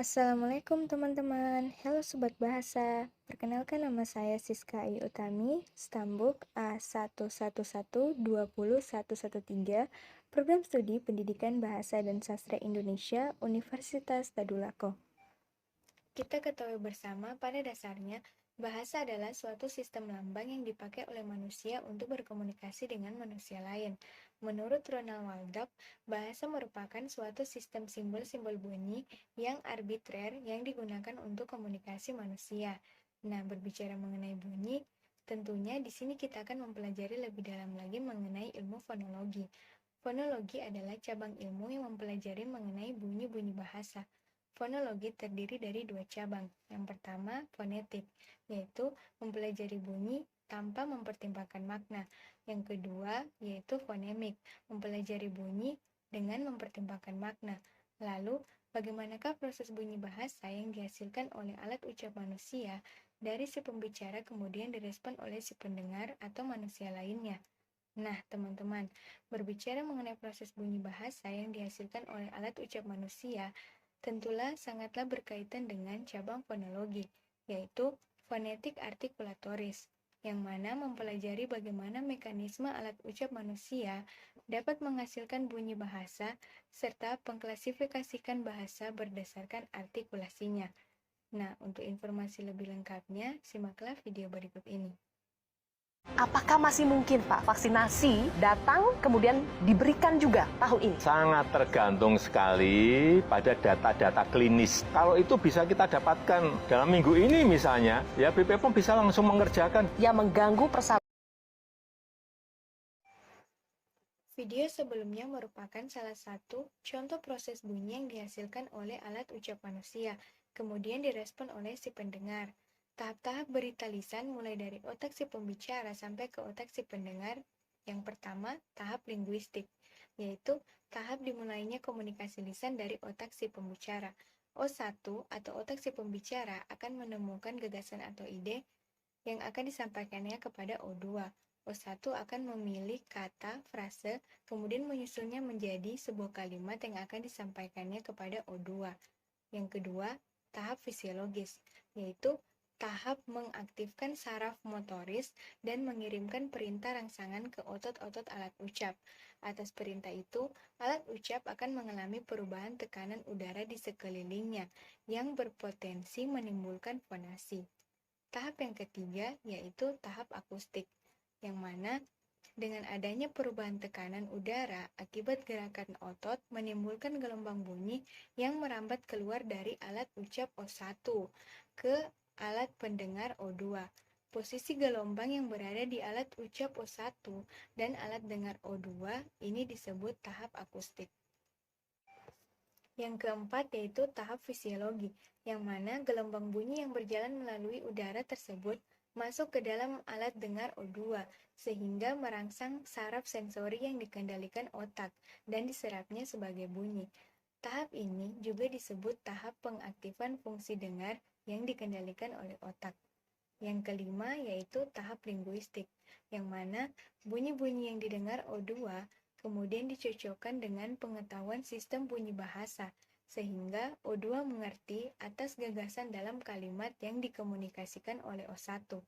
Assalamualaikum teman-teman, halo Sobat Bahasa. Perkenalkan nama saya Siska Ayu Utami, Stambuk A11120113, Program Studi Pendidikan Bahasa dan Sastra Indonesia, Universitas Tadulako. Kita ketahui bersama pada dasarnya, bahasa adalah suatu sistem lambang yang dipakai oleh manusia untuk berkomunikasi dengan manusia lain. Menurut Ronald Waldorf, bahasa merupakan suatu sistem simbol-simbol bunyi yang arbitrer yang digunakan untuk komunikasi manusia. Nah, berbicara mengenai bunyi, tentunya di sini kita akan mempelajari lebih dalam lagi mengenai ilmu fonologi. Fonologi adalah cabang ilmu yang mempelajari mengenai bunyi-bunyi bahasa. Fonologi terdiri dari dua cabang. Yang pertama, fonetik, yaitu mempelajari bunyi tanpa mempertimbangkan makna. Yang kedua, yaitu fonemik, mempelajari bunyi dengan mempertimbangkan makna. Lalu, bagaimanakah proses bunyi bahasa yang dihasilkan oleh alat ucap manusia dari si pembicara kemudian direspon oleh si pendengar atau manusia lainnya? Nah, teman-teman, berbicara mengenai proses bunyi bahasa yang dihasilkan oleh alat ucap manusia, tentulah sangatlah berkaitan dengan cabang fonologi, yaitu fonetik artikulatoris, yang mana mempelajari bagaimana mekanisme alat ucap manusia dapat menghasilkan bunyi bahasa serta mengklasifikasikan bahasa berdasarkan artikulasinya. Nah, untuk informasi lebih lengkapnya, simaklah video berikut ini. Apakah masih mungkin Pak vaksinasi datang kemudian diberikan juga tahun ini? Sangat tergantung sekali pada data-data klinis. Kalau itu bisa kita dapatkan dalam minggu ini misalnya, ya BPOM bisa langsung mengerjakan. Yang mengganggu persahabatan. Video sebelumnya merupakan salah satu contoh proses bunyi yang dihasilkan oleh alat ucap manusia, kemudian direspon oleh si pendengar. Tahap-tahap berita lisan mulai dari otak si pembicara sampai ke otak si pendengar. Yang pertama, tahap linguistik, yaitu tahap dimulainya komunikasi lisan dari otak si pembicara. O1 atau otak si pembicara akan menemukan gagasan atau ide yang akan disampaikannya kepada O2. O1 akan memilih kata, frase, kemudian menyusunnya menjadi sebuah kalimat yang akan disampaikannya kepada O2. Yang kedua, tahap fisiologis, yaitu tahap mengaktifkan saraf motoris dan mengirimkan perintah rangsangan ke otot-otot alat ucap. Atas perintah itu, alat ucap akan mengalami perubahan tekanan udara di sekelilingnya yang berpotensi menimbulkan fonasi. Tahap yang ketiga yaitu tahap akustik, yang mana dengan adanya perubahan tekanan udara akibat gerakan otot menimbulkan gelombang bunyi yang merambat keluar dari alat ucap O1 ke alat pendengar O2. Posisi gelombang yang berada di alat ucap O1 dan alat dengar O2 ini disebut tahap akustik. Yang keempat yaitu tahap fisiologi, yang mana gelombang bunyi yang berjalan melalui udara tersebut masuk ke dalam alat dengar O2, sehingga merangsang saraf sensori yang dikendalikan otak dan diserapnya sebagai bunyi. Tahap ini juga disebut tahap pengaktifan fungsi dengar yang dikendalikan oleh otak. Yang kelima yaitu tahap linguistik, yang mana bunyi-bunyi yang didengar O2 kemudian dicocokkan dengan pengetahuan sistem bunyi bahasa, sehingga O2 mengerti atas gagasan dalam kalimat yang dikomunikasikan oleh O1.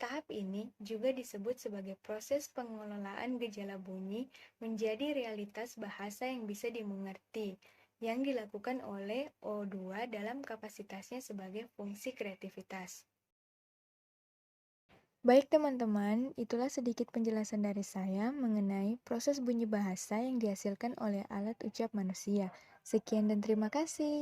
Tahap ini juga disebut sebagai proses pengelolaan gejala bunyi menjadi realitas bahasa yang bisa dimengerti, yang dilakukan oleh O2 dalam kapasitasnya sebagai fungsi kreativitas. Baik teman-teman, itulah sedikit penjelasan dari saya mengenai proses bunyi bahasa yang dihasilkan oleh alat ucap manusia. Sekian dan terima kasih.